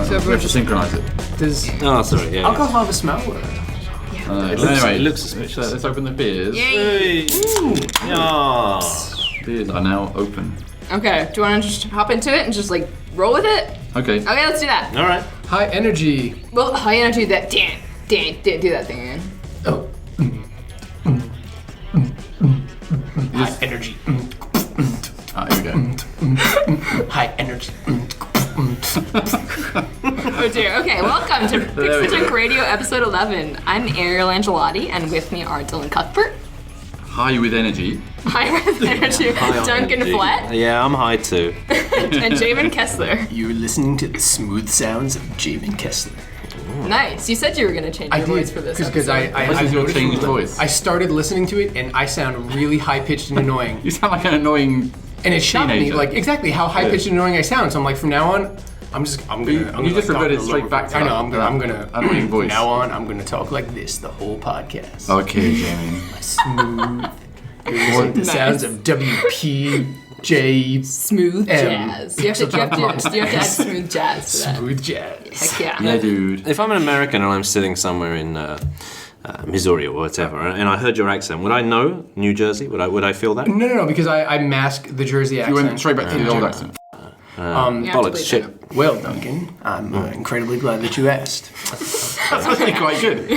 So we have to synchronize it. Does sorry. Yeah. alcohol have a smell? Or? Anyway, it looks suspicious. Let's open the beers. Yay! Yeah. Beers are now open. Okay, do you want to just hop into it and just like roll with it? Okay. Okay, let's do that. All right. High energy. Well, high energy. That Dan, do that thing again. Oh. High energy. Here we go. High energy. Oh dear. Okay, welcome to PixelJunk Radio episode 11. I'm Ariel Angelotti, and with me are Dylan Cuthbert. High with energy. High with energy. Duncan Flett. Yeah, I'm high too. And Jamin Kessler. You're listening to the smooth sounds of Jamin Kessler. Nice. You said you were going to change your voice for this because This is your changed voice. I started listening to it and I sound really high pitched and annoying. You sound like an annoying. And it shocked me, teenager. like exactly how high pitched and annoying I sound. So I'm like, from now on, I'm gonna. You just reverted straight back to I know. that I'm gonna. annoying voice. From now on, I'm gonna talk like this the whole podcast. Okay, Jamie. Smooth. The sounds of WPJ. Smooth jazz. You have to add smooth jazz to that. Smooth jazz. Heck yeah. Yeah, dude. If I'm an American and I'm sitting somewhere in Missouri or whatever, and I heard your accent, would I know New Jersey? Would I feel that? No, because I mask the Jersey accent. You went straight back to the old accent. Bollocks, shit. Well, Duncan, I'm incredibly glad that you asked. That's actually quite good.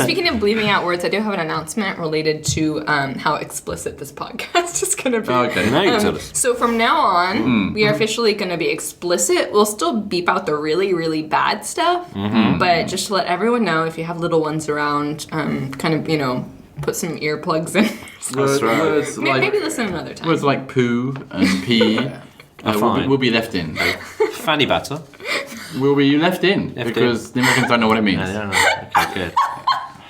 Speaking of bleeping out words, I do have an announcement related to how explicit this podcast is going to be. Okay. Now you tell us. So from now on, we are officially going to be explicit. We'll still beep out the really, really bad stuff, but just to let everyone know, if you have little ones around, kind of, put some earplugs in. Words like, Maybe listen another time. words like poo and pee will be left in. Fanny batter. Will be left in because the Americans don't know what it means. I don't know. Okay, good.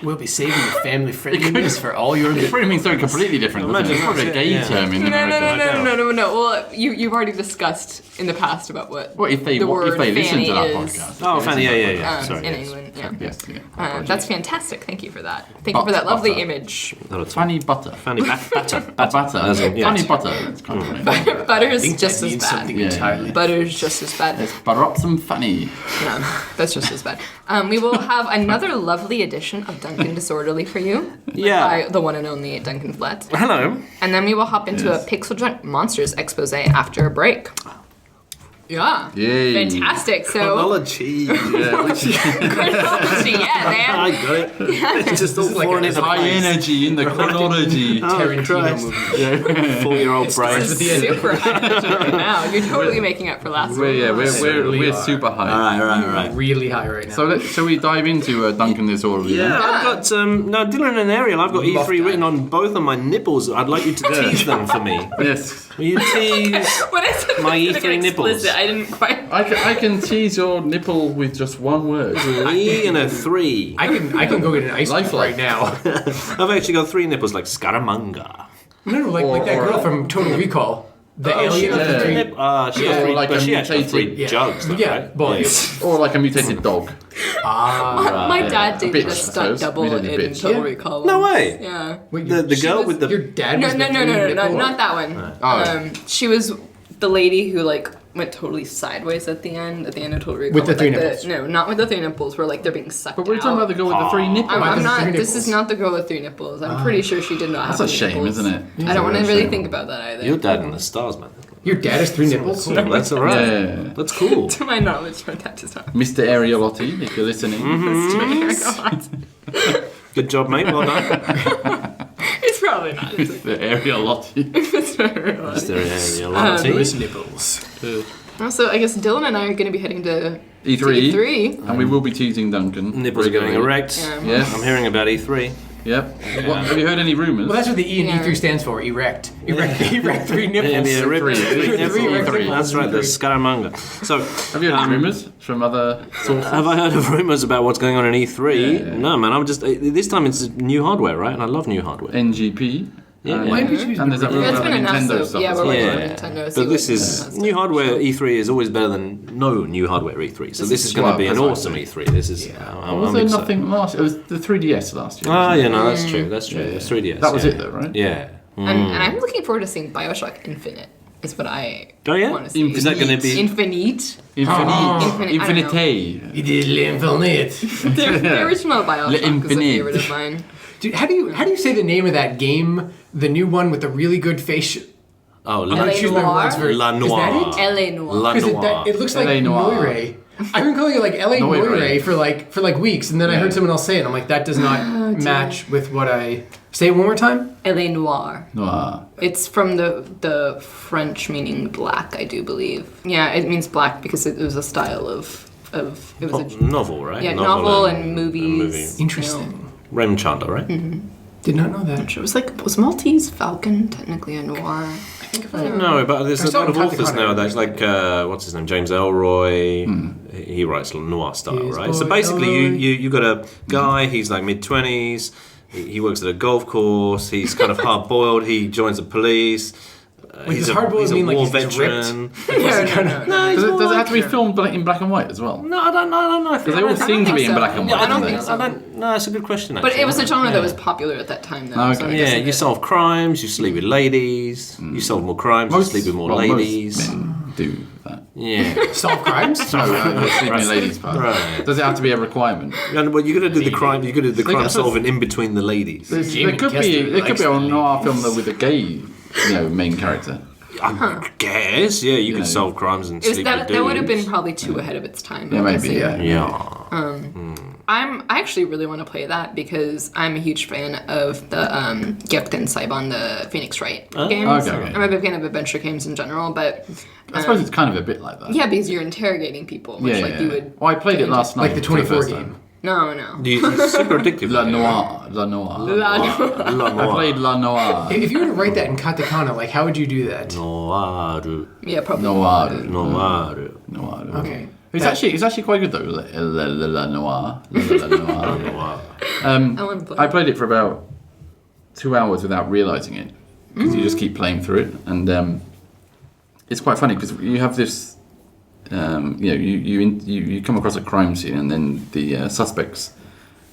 We'll be saving the family friendliness for all your. It probably means something completely different. Doesn't it? It's probably a gay term in America. No. Well, you've already discussed in the past about what Well, if they the word listen to that fanny podcast. Oh, Fanny, yeah. Sorry. in yes. England. Yeah. Yes. That's fantastic. Thank you for that. Thank you for that lovely image. Funny butter. Fanny batter. Butter. As in, yeah. Funny butter. It's kind of funny. Butter's just as bad. Something entirely. Butter's just as bad. Butter up some funny. No, that's just as bad. We will have another lovely edition of Duncan Disorderly for you. Yeah. By the one and only Duncan Flett. Hello. And then we will hop into a PixelJunk Monsters expose after a break. Yeah. Yay. Fantastic. So Chronology. chronology, yeah, man. I got it. It's just all like falling a into High place. energy in the chronology. Tarantino Christ. movie. 4-year-old brain. Starts with the end. Super high energy right now. You're totally making up for last week. We're super high. All right. Really high right now. So shall we dive into Duncan Disorderly? Yeah, I've got no Dylan and Ariel. I've got E3 written on both of my nipples. I'd like you to tease them for me. Yes. Will you tease? When I said My this was gonna E3 get nipples. explicit, I didn't quite. I can tease your nipple with just one word. 3 and a 3. I can go get an ice pack Lifelike. right now. I've actually got 3 nipples like Scaramanga. No, like that girl from Total Recall. The alien with the three. She got 3, like but a she actually got 3 mutated- jugs. Though, Yeah, right? but Or like a mutated dog. My dad dated Bitch, a I stunt suppose. double We did a in bitch. Total Yeah. Recall. No once. way. Yeah. Wait, The girl with the your dad No, was the three nipple? not that one. Oh. She was the lady who went totally sideways at the end of Total Recall. With the three nipples. No, not with the 3 nipples, where they're being sucked But we're out. talking about the girl with the 3 nipples. I'm the not. three This is nipples. not the girl with 3 nipples. I'm pretty sure she did not have That's a 3 shame, nipples. isn't it? I don't want to really shame. think about that either. Your dad in the stars, man. Your dad has 3 nipples? Cool. That's all right. Yeah. That's cool. To my knowledge, my dad does not. Mr. Arielotti, if you're listening. Good job, mate. Well done. It's probably not. Mr. Arielotti. Those nipples. Also, I guess Dylan and I are going to be heading to E3. E3. And we will be teasing Duncan. Nipples are going erect. Yeah. Yes. I'm hearing about E3. Yep. What, have you heard any rumours? Well, that's what the E and Yeah. E3 stands for. Erect. Erect 3 nipples. Yeah, the erect Three. three. That's right, the Scaramanga. So, Have you heard any rumours from other sources? have I heard of rumours about what's going on in E3? Yeah. No, man. I'm just this time it's new hardware, right? And I love new hardware. NGP. Yeah. And, Why did you choose and there's that the- rumour That's about been enough. Nintendo So, stuff. yeah, as we're well. waiting Yeah. for Nintendo. But this is new hardware E3 is always better than no new hardware E3. So this is going to be an awesome E3. This is. I'm Was there excited. nothing last year? It was the 3DS last year. Oh, yeah, no, that's true. That's true. It was 3DS. That was yeah. it though, right? Yeah. And I'm looking forward to seeing Bioshock Infinite is what I Oh yeah. want to see. Is that going to be? Infinite? Infinite. Infinite. You did Infinite. The original Bioshock is a Infinite. favorite of mine. Dude, how do you say the name of that game? The new one with the really good face. Oh, LA Choose my Noire? words very- La Is Noire. that it? LA Noire. La Because Noire. it looks like LA Noire. Noire. I've been calling it like LA Noire. Noire for like weeks, and then I heard someone else say it. And I'm like, that does not match with what I say. It one more time. LA Noire. Noir. It's from the French meaning black, I do believe. Yeah, it means black because it was a style of it was a Novel, right? yeah novel and movies. Interesting. Raymond Chandler, right? Did not know that. It was Maltese Falcon technically a noir? I think if I don't know, but there's I a saw lot of it in authors Katakana, nowadays, like what's his name, James Elroy. He writes noir style, Yes, right? So boy, basically, Elroy. you got a guy. He's like mid-20s. He works at a golf course. He's kind of hard-boiled. He joins the police. does hard-boiled he's a mean like war he's just veteran. No. Does it have to be filmed in black and white as well? No, I don't know. Because they all seem to be in black and white. I don't don't think they? so. No, that's a good question. But Actually. it was a genre that was popular at that time, though. Okay. So I'm Yeah, guessing you that- solve crimes. You sleep with ladies. You solve more crimes. You sleep with more ladies. Most men do that. Yeah. solve crimes. No, the sleeping ladies part. Right. Does it have to be a requirement? And, well, you're gonna do the crime. You're gonna do the crime got- solving in between the ladies. There Jamie could Kester be likes a the noir film though with a gay, main character. I guess. Yeah, you could know. solve crimes and sleep with that dudes. would have been probably too ahead of its time. Yeah, I'm maybe. guessing. Yeah. Yeah. I actually really want to play that because I'm a huge fan of the Gypton Saibon, the Phoenix Wright games. okay. I'm a big fan of adventure games in general, but I suppose it's kind of a bit like that. yeah, because you're interrogating people, much like you would. Well, I played it last night. Like the for 24 first game. time. No. It's super addictive. La Noire. La Noire. La I played La Noire. If you were to write that in katakana, like how would you do that? Noir. Yeah, probably. Noire. Noir. Noire. Okay. It's actually quite good though. La Noire. La Noire. Noir. I want to play. I played it for about 2 hours without realizing it because you just keep playing through it, and it's quite funny because you have this. You come across a crime scene, and then the suspects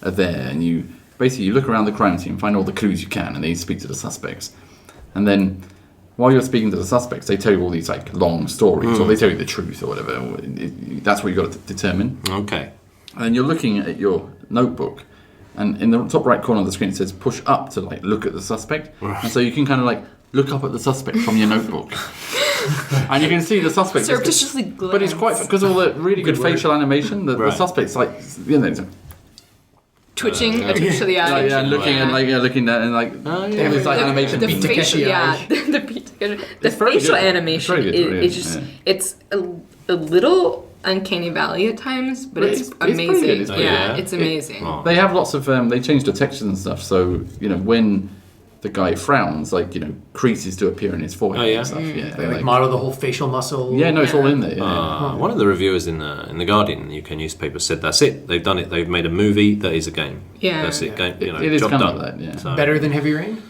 are there, and you look around the crime scene, find all the clues you can, and then you speak to the suspects, and then while you're speaking to the suspects, they tell you all these like long stories, or they tell you the truth or whatever. That's what you got to determine. Okay. And then you're looking at your notebook, and in the top right corner of the screen it says push up to like look at the suspect, and so you can kind of like look up at the suspect from your notebook. And you can see the suspect Surreptitiously but it's quite because all the really good facial animation. The suspect's like twitching, a twitch to the eye. and looking and looking at and like all this like animation. The Beat facial, Takeshi yeah, eye. the very facial good. animation It's very good, really, is just it's a little uncanny valley at times, but it's pretty good, amazing. it's pretty Yeah, good. it's amazing. They have lots of they changed the textures and stuff, so when the guy frowns, like creases do appear in his forehead and stuff. Yeah, They like model the whole facial muscle. yeah, no, it's all in there. Yeah. One of the reviewers in the Guardian UK newspaper said that's it. They've done it. They've made a movie that is a game. Yeah. That's it. Game. It is job kind done. of like that. Yeah, So, Better than Heavy Rain?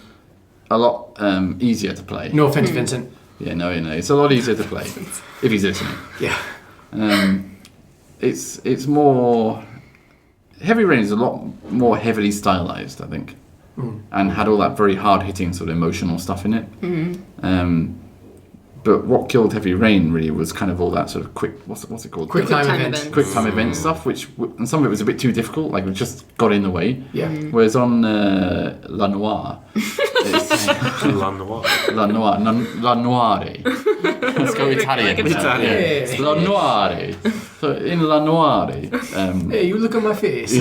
a lot easier to play. No offense, Vincent. Yeah, no, it's a lot easier to play if he's listening. Yeah. It's more Heavy Rain is a lot more heavily stylized, I think, and had all that very hard hitting sort of emotional stuff in it. But what killed Heavy Rain really was kind of all that sort of quick what's it called? Quick time time event. event. Quick time event stuff, and some of it was a bit too difficult, like it just got in the way. Yeah. Whereas on La Noire, it's La Noire, La Noire. Let's go Italian. Hey, La Noire. So in La Noire, hey, you look at my face.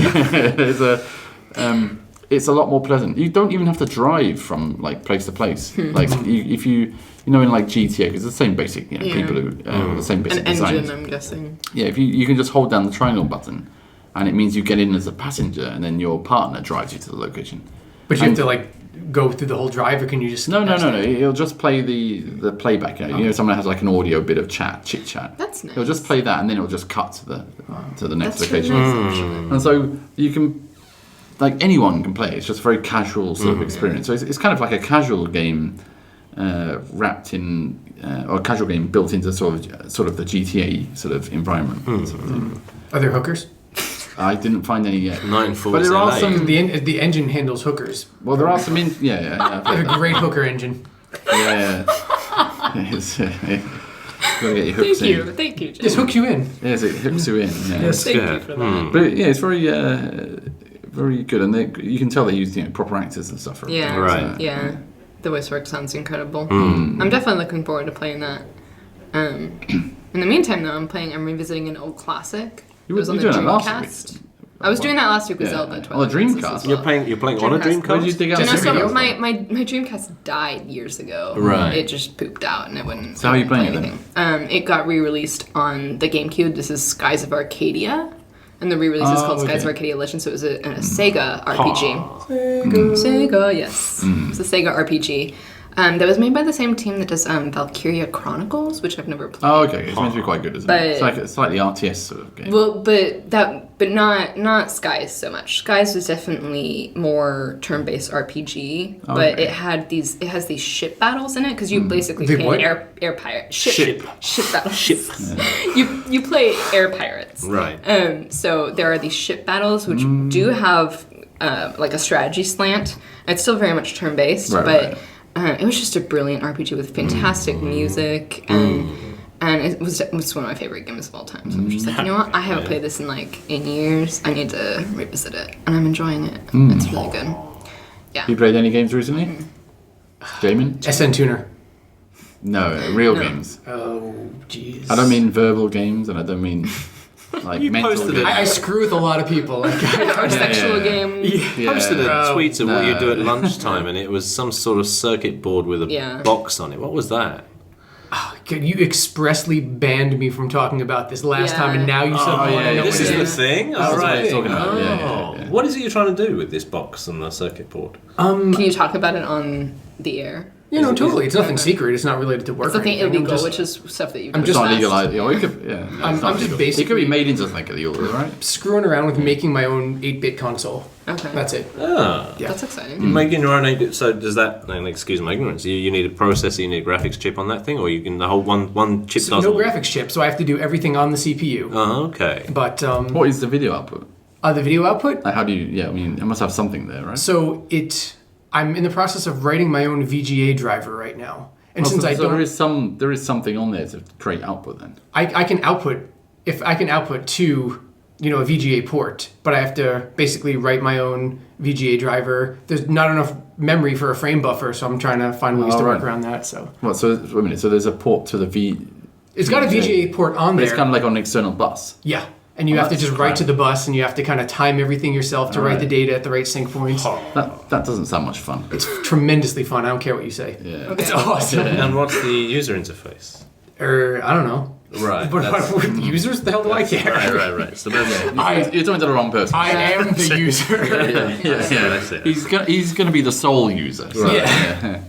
it's a lot more pleasant. You don't even have to drive from like place to place. Like if you in like GTA, because it's the same basic, people who the same basic An designs. engine, I'm guessing. Yeah, if you can just hold down the triangle button, and it means you get in as a passenger, and then your partner drives you to the location. But you have to like go through the whole drive, or can you just No. It'll just play the playback. Someone has like an audio bit of chit chat. That's nice. It'll just play that, and then it'll just cut to the next That's location. really nice, actually. And so you can, like anyone can play. It's just a very casual sort of experience. So it's kind of like a casual game wrapped in, or a casual game built into sort of the GTA sort of environment. Sort of thing. Are there hookers? I didn't find any yet. But there are some. The engine handles hookers. Well, there are some. They have a great hooker engine. Yeah. Gotta get your hooks in. Thank you. Just hook you in. Yes, it hooks you in. Yeah. Yes. Thank you for that. But yeah, it's very, very good, and you can tell they use proper actors and stuff for Yeah, everything. Right. So, Yeah, the voice work sounds incredible. I'm definitely looking forward to playing that. In the meantime, though, I'm revisiting an old classic. You It was were on the doing that last Dreamcast. week. I was doing that last week with Yeah. Zelda. On the Twilight Princess Dreamcast? as well. You're playing on a Dreamcast. Where did you Dreamcast? dig out No, the so video from? my Dreamcast died years ago. Right. It just pooped out and it wouldn't. So how are you play playing it then? anything. It got re-released on the GameCube. This is Skies of Arcadia, and the re-release is called Skies of okay. Arcadia Legends. So it was a Sega RPG. Sega, yes. It's a Sega RPG. That was made by the same team that does Valkyria Chronicles, which I've never played. Oh, okay. It's meant to be quite good, isn't it? But- It's like the RTS sort of game. Well, but not Skies so much. Skies was definitely more turn-based RPG, but Okay. it has these ship battles in it because you basically The play what? air pirate Ship. battles. Ship. You play air pirates. Right. So there are these ship battles which do have like a strategy slant. It's still very much turn-based, Right, but. right. It was just a brilliant RPG with fantastic music, and it was one of my favorite games of all time. So I'm just like, you know what? I haven't played this in years. I need to revisit it, and I'm enjoying it. It's really good. Yeah. You played any games recently? Jamin? SN Tuner. No, real games. Oh, jeez. I don't mean verbal games, and I don't mean like You mental posted games. it. I screw with a lot of people. Like, Sexual yeah. game. You posted a tweet of what you do at No. lunchtime, and it was some sort of circuit board with a Yeah. box on it. What was that? you expressly banned me from talking about this last time, and now you suddenly want to know This what is it the is. thing? That's All what right. it's talking about. Yeah, Oh. yeah, yeah. What is it you're trying to do with this box and the circuit board? Can you talk about it on the air? You know, totally. It's nothing secret. It's not related to work. It's or nothing anything. I'm illegal, just which is stuff that you. I'm It's just not fast. legalized. You know, it could, yeah, no, I'm it's not just legal. basically- It could be made into something illegal, right? screwing around with making my own 8-bit console. Okay. That's it. Ah. Yeah. That's exciting. You're making your own 8-bit, so does that, and excuse my ignorance, you need a processor, you need a graphics chip on that thing, or you can, the whole one chip So doesn't no graphics chip, so I have to do everything on the CPU. Oh, okay. But What is the video output? the video output. Like, how do you? Yeah, I mean, it must have something there, right? So I'm in the process of writing my own VGA driver right now, and since I don't, there is something on there to create output. Then I can output to a VGA port, but I have to basically write my own VGA driver. There's not enough memory for a frame buffer, so I'm trying to find ways to work right. around that. So what? So wait a minute. So there's a port to the V. it's got a VGA port on But there. it's kind of like on an external bus. Yeah. And you have to that's just write to the bus, and you have to kind of time everything yourself to write the data at the right sync points. That doesn't sound much fun. It's tremendously fun. I don't care what you say. Yeah. It's awesome. And what's the user interface? I don't know. Right. But what users? The hell do I care? Right. So that's You're talking to the wrong person. I am the user. that's it. He's gonna be the sole user. So, Yeah.